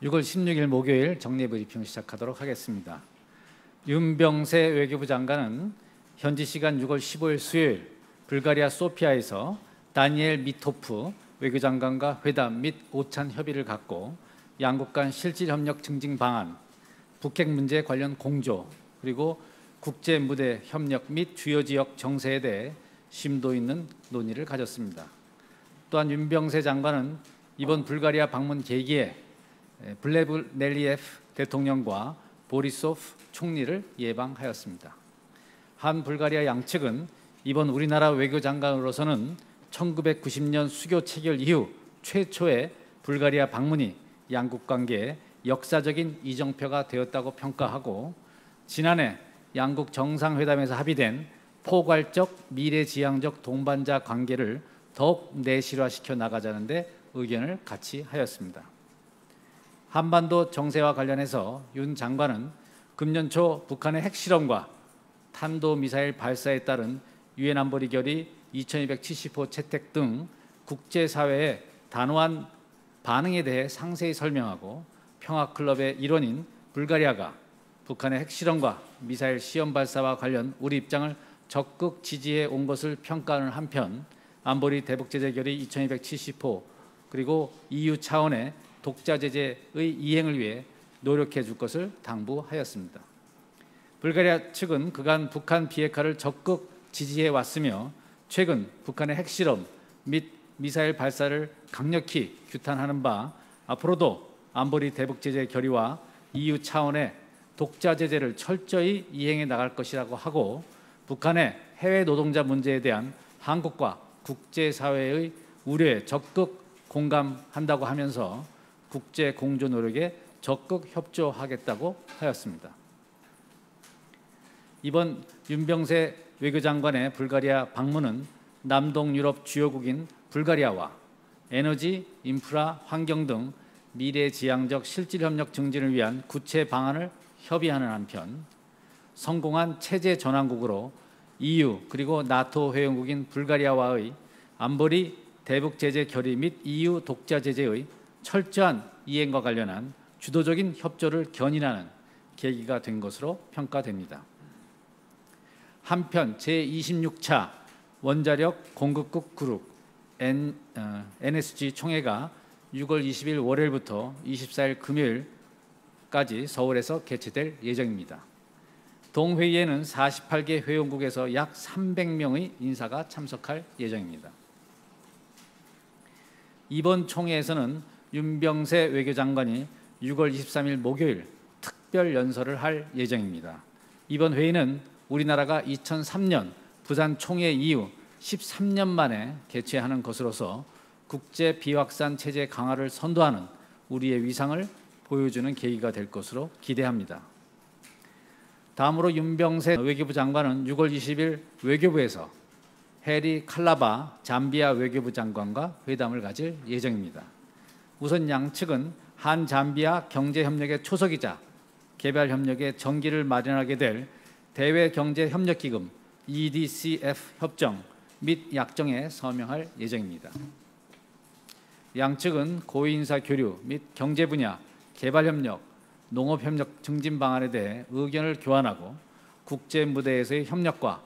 6월 16일 목요일 정례 브리핑 시작하도록 하겠습니다. 윤병세 외교부 장관은 현지 시간 6월 15일 수요일 불가리아 소피아에서 다니엘 미토프 외교장관과 회담 및 오찬 협의를 갖고 양국 간 실질협력 증진 방안, 북핵 문제 관련 공조, 그리고 국제 무대 협력 및 주요 지역 정세에 대해 심도 있는 논의를 가졌습니다. 또한 윤병세 장관은 이번 불가리아 방문 계기에 블레브넬리에프 대통령과 보리소프 총리를 예방하였습니다. 한 불가리아 양측은 이번 우리나라 외교장관으로서는 1990년 수교 체결 이후 최초의 불가리아 방문이 양국 관계에 역사적인 이정표가 되었다고 평가하고, 지난해 양국 정상회담에서 합의된 포괄적 미래지향적 동반자 관계를 더욱 내실화시켜 나가자는 데 의견을 같이 하였습니다. 한반도 정세와 관련해서 윤 장관은 금년 초 북한의 핵실험과 탄도미사일 발사에 따른 유엔 안보리 결의 2270호 채택 등 국제사회의 단호한 반응에 대해 상세히 설명하고, 평화클럽의 일원인 불가리아가 북한의 핵실험과 미사일 시험 발사와 관련 우리 입장을 적극 지지해 온 것을 평가하는 한편, 안보리 대북제재 결의 2270호 그리고 EU 차원의 독자 제재의 이행을 위해 노력해 줄 것을 당부하였습니다. 불가리아 측은 그간 북한 비핵화를 적극 지지해 왔으며, 최근 북한의 핵실험 및 미사일 발사를 강력히 규탄하는 바, 앞으로도 안보리 대북제재 결의와 EU 차원의 독자 제재를 철저히 이행해 나갈 것이라고 하고, 북한의 해외 노동자 문제에 대한 한국과 국제사회의 우려에 적극 공감한다고 하면서 국제 공조 노력에 적극 협조하겠다고 하였습니다. 이번 윤병세 외교장관의 불가리아 방문은 남동 유럽 주요국인 불가리아와 에너지, 인프라, 환경 등 미래지향적 실질협력 증진을 위한 구체 방안을 협의하는 한편, 성공한 체제 전환국으로 EU 그리고 나토 회원국인 불가리아와의 안보리 대북제재 결의 및 EU 독자 제재의 철저한 이행과 관련한 주도적인 협조를 견인하는 계기가 된 것으로 평가됩니다. 한편 제26차 원자력 공급국 그룹 NSG 총회가 6월 20일 월요일부터 24일 금요일까지 서울에서 개최될 예정입니다. 동회의에는 48개 회원국에서 약 300명의 인사가 참석할 예정입니다. 이번 총회에서는 윤병세 외교장관이 6월 23일 목요일 특별 연설을 할 예정입니다. 이번 회의는 우리나라가 2003년 부산 총회 이후 13년 만에 개최하는 것으로서 국제 비확산 체제 강화를 선도하는 우리의 위상을 보여주는 계기가 될 것으로 기대합니다. 다음으로 윤병세 외교부 장관은 6월 20일 외교부에서 해리 칼라바 잠비아 외교부 장관과 회담을 가질 예정입니다. 우선 양측은 한 잠비아 경제협력의 초석이자 개발협력의 전기를 마련하게 될 대외경제협력기금 EDCF 협정 및 약정에 서명할 예정입니다. 양측은 고위인사 교류 및 경제 분야, 개발협력, 농업협력 증진 방안에 대해 의견을 교환하고, 국제 무대에서의 협력과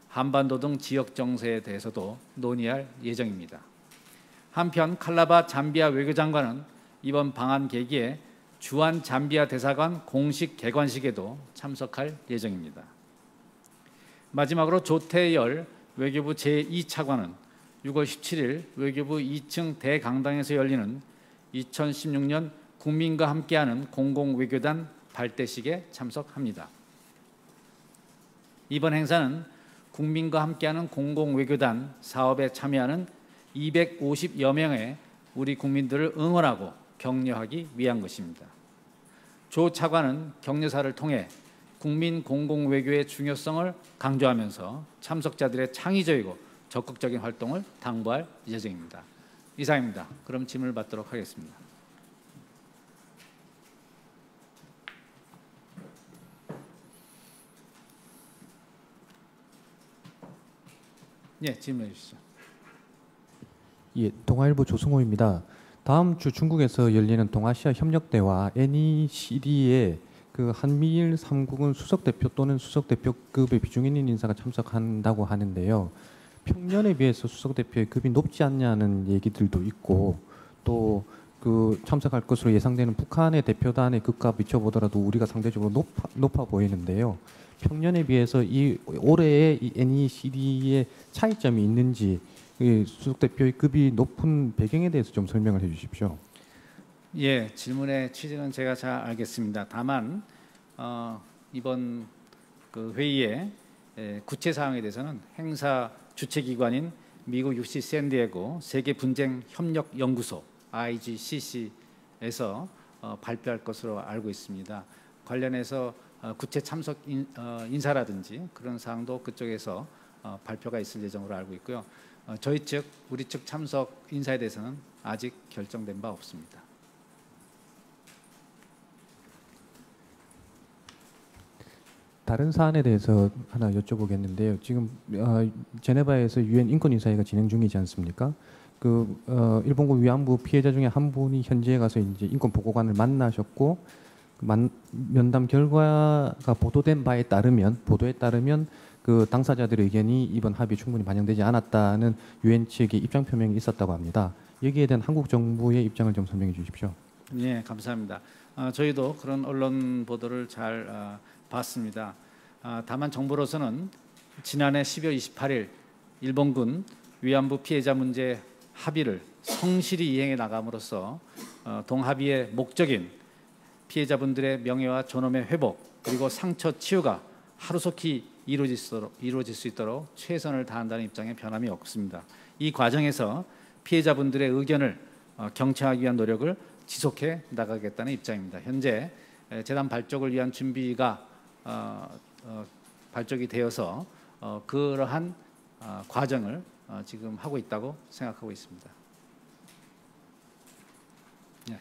한반도 등 지역 정세에 대해서도 논의할 예정입니다. 한편 칼라바 잠비아 외교장관은 이번 방한 계기에 주한 잠비아 대사관 공식 개관식에도 참석할 예정입니다. 마지막으로 조태열 외교부 제2차관은 6월 17일 외교부 2층 대강당에서 열리는 2016년 국민과 함께하는 공공외교단 발대식에 참석합니다. 이번 행사는 국민과 함께하는 공공외교단 사업에 참여하는 250여 명의 우리 국민들을 응원하고 격려하기 위한 것입니다. 조 차관은 격려사를 통해 국민 공공외교의 중요성을 강조하면서 참석자들의 창의적이고 적극적인 활동을 당부할 예정입니다. 이상입니다. 그럼 질문을 받도록 하겠습니다. 예, 질문해 주시죠. 예, 동아일보 조승호입니다. 다음 주 중국에서 열리는 동아시아 협력대와 NECD에 그 한미일 3국은 수석대표 또는 수석대표급의 비중 있는 인사가 참석한다고 하는데요. 평년에 비해서 수석대표의 급이 높지 않냐는 얘기들도 있고, 또 그 참석할 것으로 예상되는 북한의 대표단의 급과 비춰보더라도 우리가 상대적으로 높아 보이는데요. 평년에 비해서 이 올해의 이 NECD의 차이점이 있는지, 이 수석대표의 급이 높은 배경에 대해서 좀 설명을 해주십시오. 예, 질문의 취지는 제가 잘 알겠습니다. 다만 이번 그 회의의 구체 사항에 대해서는 행사 주최기관인 미국 UC 샌디에고 세계 분쟁 협력 연구소 IGCC에서 발표할 것으로 알고 있습니다. 관련해서 구체 참석 인사라든지 그런 사항도 그쪽에서 발표가 있을 예정으로 알고 있고요. 저희 측, 우리 측 참석 인사에 대해서는 아직 결정된 바 없습니다. 다른 사안에 대해서 하나 여쭤보겠는데요. 지금 제네바에서 유엔 인권이사회가 진행 중이지 않습니까? 일본군 위안부 피해자 중에 한 분이 현지에 가서 이제 인권 보고관을 만나셨고, 면담 결과가 보도에 따르면 그 당사자들의 의견이 이번 합의에 충분히 반영되지 않았다는 유엔 측의 입장 표명이 있었다고 합니다. 여기에 대한 한국 정부의 입장을 좀 설명해 주십시오. 네, 감사합니다. 저희도 그런 언론 보도를 잘 봤습니다. 다만 정부로서는 지난해 12월 28일 일본군 위안부 피해자 문제 합의를 성실히 이행해 나감으로써 동합의의 목적인 피해자분들의 명예와 존엄의 회복 그리고 상처 치유가 하루속히 이루어질 수 있도록 최선을 다한다는 입장에 변함이 없습니다. 이 과정에서 피해자분들의 의견을 경청하기 위한 노력을 지속해 나가겠다는 입장입니다. 현재 재단 발족을 위한 준비가 발족이 되어서 그러한 과정을 지금 하고 있다고 생각하고 있습니다. 네.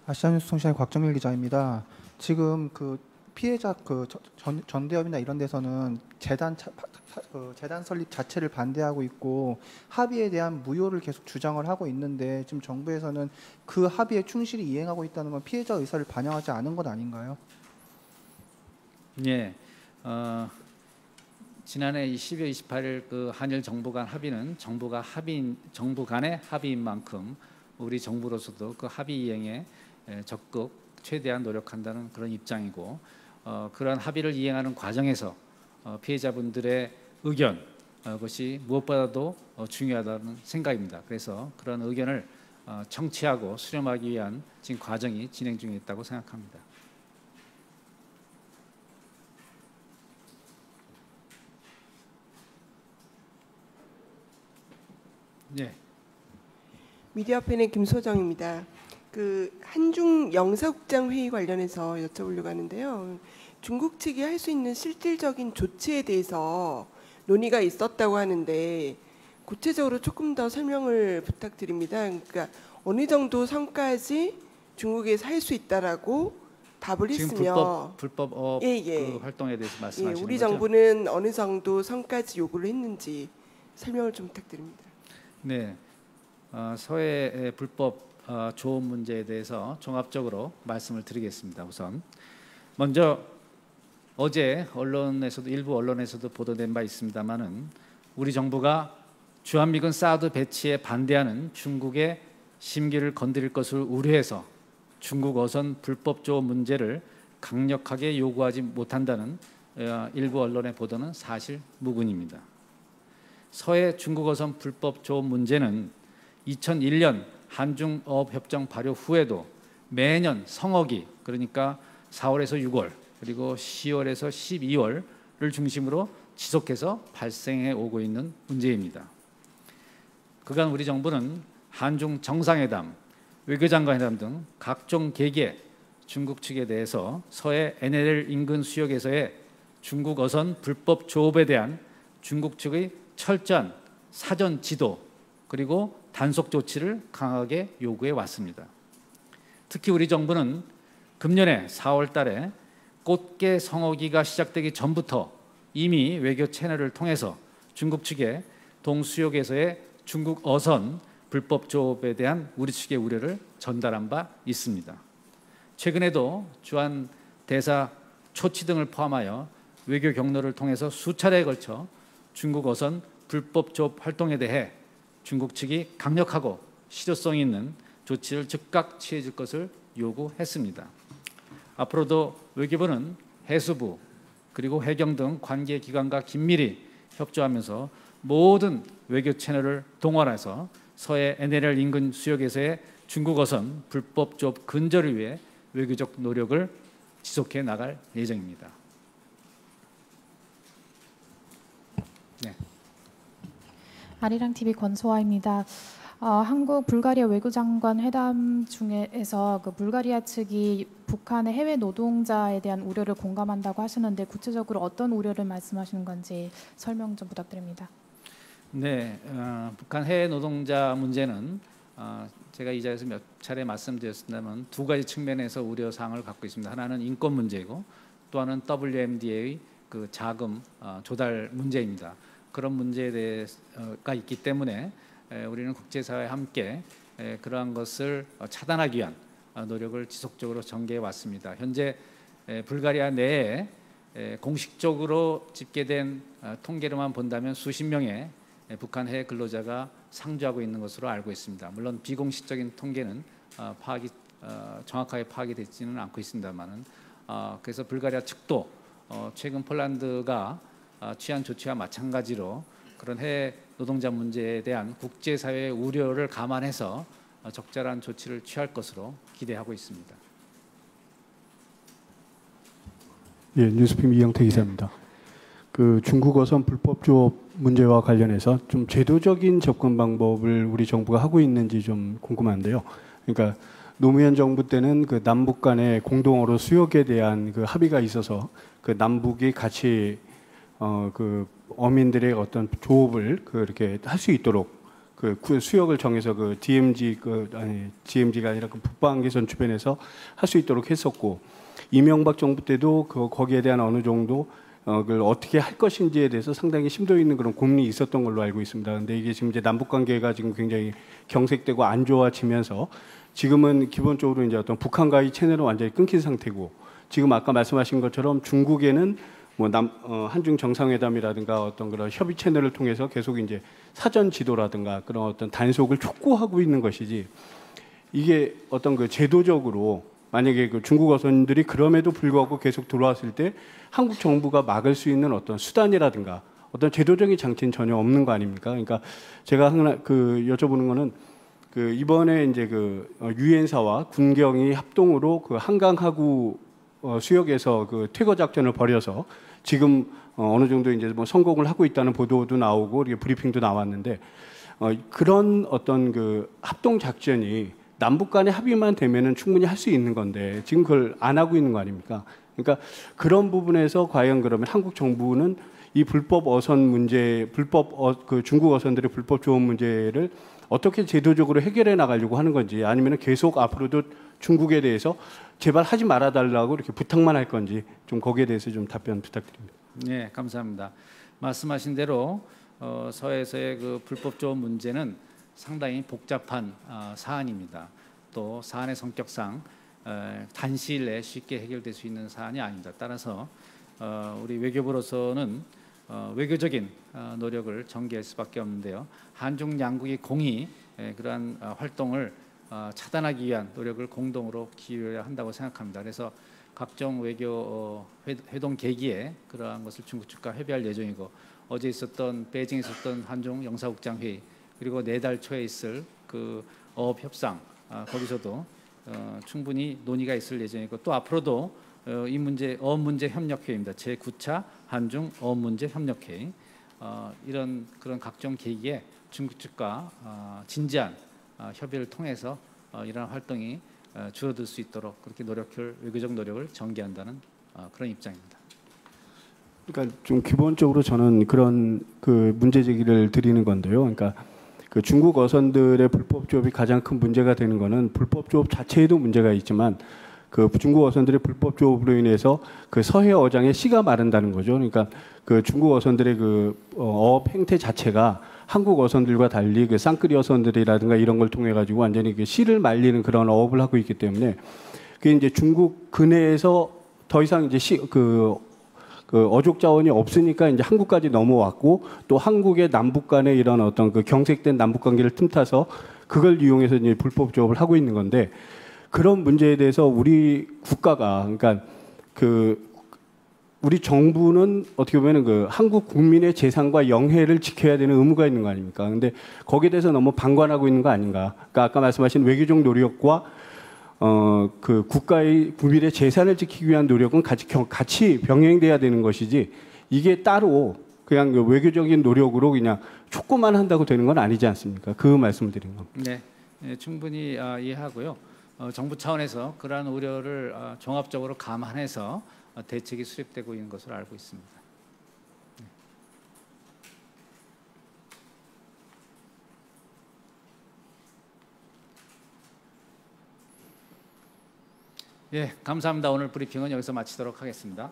아시아뉴스 통신의 곽정일 기자입니다. 지금 그 피해자 전대협이나 이런 데서는 재단 설립 자체를 반대하고 있고 합의에 대한 무효를 계속 주장을 하고 있는데 지금 정부에서는 그 합의에 충실히 이행하고 있다는 건 피해자 의사를 반영하지 않은 것 아닌가요? 네. 지난해 12월 28일 그 한일 정부 간 합의는 정부 간의 합의인 만큼 우리 정부로서도 그 합의 이행에 적극 최대한 노력한다는 그런 입장이고 그러한 합의를 이행하는 과정에서 피해자분들의 의견 그것이 무엇보다도 중요하다는 생각입니다. 그래서 그런 의견을 청취하고 수렴하기 위한 지금 과정이 진행 중에 있다고 생각합니다. 네. 미디어팬의 김소정입니다. 그 한중 영사국장 회의 관련해서 여쭤보려고 하는데요. 중국 측이 할 수 있는 실질적인 조치에 대해서 논의가 있었다고 하는데 구체적으로 조금 더 설명을 부탁드립니다. 그러니까 어느 정도 선까지 중국에서 할 수 있다라고 답을 지금 했으며 불법 그 활동에 대해서 말씀하시는 우리 거죠? 정부는 어느 정도 선까지 요구를 했는지 설명을 좀 부탁드립니다. 네, 서해의 불법 조업 문제에 대해서 종합적으로 말씀을 드리겠습니다. 우선 먼저 어제 일부 언론에서도 보도된 바 있습니다만은 우리 정부가 주한미군 사드 배치에 반대하는 중국의 심기를 건드릴 것을 우려해서 중국 어선 불법 조업 문제를 강력하게 요구하지 못한다는 일부 언론의 보도는 사실 무근입니다. 서해 중국 어선 불법 조업 문제는 2001년 한중어업협정 발효 후에도 매년 성어기 그러니까 4월에서 6월 그리고 10월에서 12월을 중심으로 지속해서 발생해 오고 있는 문제입니다. 그간 우리 정부는 한중 정상회담, 외교장관 회담 등 각종 계기에 중국 측에 대해서 서해 NLL 인근 수역에서의 중국 어선 불법 조업에 대한 중국 측의 철저한 사전 지도 그리고 단속 조치를 강하게 요구해 왔습니다. 특히 우리 정부는 금년에 4월 달에 꽃게 성어기가 시작되기 전부터 이미 외교 채널을 통해서 중국 측에 동수역에서의 중국 어선 불법 조업에 대한 우리 측의 우려를 전달한 바 있습니다. 최근에도 주한 대사 초치 등을 포함하여 외교 경로를 통해서 수차례에 걸쳐 중국 어선 불법 조업 활동에 대해 중국 측이 강력하고 실효성 있는 조치를 즉각 취해 줄 것을 요구했습니다. 앞으로도 외교부는 해수부 그리고 해경 등 관계기관과 긴밀히 협조하면서 모든 외교 채널을 동원해서 서해 NLL 인근 수역에서의 중국 어선 불법 조업 근절을 위해 외교적 노력을 지속해 나갈 예정입니다. 네. 아리랑 TV 권소아입니다. 한국 불가리아 외교장관 회담 중에서 그 불가리아 측이 북한의 해외 노동자에 대한 우려를 공감한다고 하시는데 구체적으로 어떤 우려를 말씀하시는 건지 설명 좀 부탁드립니다. 네, 북한 해외 노동자 문제는 제가 이 자리에서 몇 차례 말씀드렸습니다만 두 가지 측면에서 우려 사항을 갖고 있습니다. 하나는 인권 문제이고 또 하나는 WMD의 그 자금 조달 문제입니다. 그런 문제에 대해서가 있기 때문에 우리는 국제사회와 함께 그러한 것을 차단하기 위한 노력을 지속적으로 전개해 왔습니다. 현재 불가리아 내에 공식적으로 집계된 통계로만 본다면 수십 명의 북한 해외 근로자가 상주하고 있는 것으로 알고 있습니다. 물론 비공식적인 통계는 정확하게 파악이 되지는 않고 있습니다만은 그래서 불가리아 측도 최근 폴란드가 취한 조치와 마찬가지로 그런 해외 노동자 문제에 대한 국제사회의 우려를 감안해서 적절한 조치를 취할 것으로 기대하고 있습니다. 예, 뉴스픽 이영태 기자입니다. 그 중국 어선 불법 조업 문제와 관련해서 좀 제도적인 접근 방법을 우리 정부가 하고 있는지 좀 궁금한데요. 그러니까 노무현 정부 때는 그 남북 간의 공동어로 수역에 대한 그 합의가 있어서 그 남북이 같이 그 어민들의 어떤 조업을 그렇게 할 수 있도록 그 수역을 정해서 그 DMZ가 아니라 그 북방개선 주변에서 할 수 있도록 했었고, 이명박 정부 때도 거기에 대한 어느 정도 그걸 어떻게 할 것인지에 대해서 상당히 심도 있는 그런 고민이 있었던 걸로 알고 있습니다. 근데 이게 지금 이제 남북 관계가 지금 굉장히 경색되고 안 좋아지면서 지금은 기본적으로 이제 어떤 북한과의 채널은 완전히 끊긴 상태고, 지금 아까 말씀하신 것처럼 중국에는 뭐 한중 정상회담이라든가 어떤 그런 협의 채널을 통해서 계속 이제 사전 지도라든가 그런 어떤 단속을 촉구하고 있는 것이지, 이게 어떤 그 제도적으로 만약에 그 중국 어선들이 그럼에도 불구하고 계속 들어왔을 때 한국 정부가 막을 수 있는 어떤 수단이라든가 어떤 제도적인 장치는 전혀 없는 거 아닙니까? 그러니까 제가 하나 그 여쭤보는 거는 그 이번에 이제 그 유엔사와 군경이 합동으로 그 한강하구 수역에서 그 퇴거 작전을 벌여서 지금 어느 정도 이제 뭐 성공을 하고 있다는 보도도 나오고 이렇게 브리핑도 나왔는데, 그런 어떤 그 합동 작전이 남북 간의 합의만 되면은 충분히 할 수 있는 건데 지금 그걸 안 하고 있는 거 아닙니까? 그러니까 그런 부분에서 과연 그러면 한국 정부는 이 불법 어선 문제, 그 중국 어선들의 불법 조업 문제를 어떻게 제도적으로 해결해 나가려고 하는 건지, 아니면 계속 앞으로도 중국에 대해서 제발 하지 말아달라고 이렇게 부탁만 할 건지, 좀 거기에 대해서 좀 답변 부탁드립니다. 네, 감사합니다. 말씀하신 대로 서해에서의 그 불법 조업 문제는 상당히 복잡한 사안입니다. 또 사안의 성격상 단시일 내에 쉽게 해결될 수 있는 사안이 아닙니다. 따라서 우리 외교부로서는 외교적인 노력을 전개할 수밖에 없는데요. 한중 양국이 공히 그러한 활동을 차단하기 위한 노력을 공동으로 기울여야 한다고 생각합니다. 그래서 각종 외교 회동 계기에 그러한 것을 중국 측과 협의할 예정이고, 어제 있었던 베이징에 있었던 한중 영사국장 회의, 그리고 내달 초에 있을 그 어업 협상, 거기서도 충분히 논의가 있을 예정이고, 또 앞으로도 이 문제 어업 문제 협력회의입니다. 제9차 한중 어업 문제 협력회의, 이런 그런 각종 계기에 중국 측과 진지한 협의를 통해서 이러한 활동이 줄어들 수 있도록 그렇게 외교적 노력을 전개한다는 그런 입장입니다. 그러니까 좀 기본적으로 저는 그런 그 문제 제기를 드리는 건데요. 그러니까 그 중국 어선들의 불법 조업이 가장 큰 문제가 되는 거는 불법 조업 자체에도 문제가 있지만, 그 중국 어선들의 불법 조업으로 인해서 그 서해 어장에 씨가 마른다는 거죠. 그러니까 그 중국 어선들의 그 어업 행태 자체가 한국 어선들과 달리 그 쌍끌이 어선들이라든가 이런 걸 통해 가지고 완전히 그 씨를 말리는 그런 어업을 하고 있기 때문에 그게 이제 중국 근해에서 더 이상 이제 그 어족 자원이 없으니까 이제 한국까지 넘어왔고 또 한국의 남북 간의 이런 어떤 그 경색된 남북 관계를 틈타서 그걸 이용해서 이제 불법 조업을 하고 있는 건데 그런 문제에 대해서 우리 국가가 그러니까 우리 정부는 어떻게 보면은 그 한국 국민의 재산과 영해를 지켜야 되는 의무가 있는 거 아닙니까? 근데 거기에 대해서 너무 방관하고 있는 거 아닌가? 그러니까 아까 말씀하신 외교적 노력과 그 국민의 재산을 지키기 위한 노력은 같이 병행돼야 되는 것이지 이게 따로 그냥 그 외교적인 노력으로 그냥 촉구만 한다고 되는 건 아니지 않습니까? 그 말씀을 드린 겁니다. 네, 충분히 이해하고요. 정부 차원에서 그러한 우려를 종합적으로 감안해서 대책이 수립되고 있는 것으로 알고 있습니다. 예, 감사합니다. 오늘 브리핑은 여기서 마치도록 하겠습니다.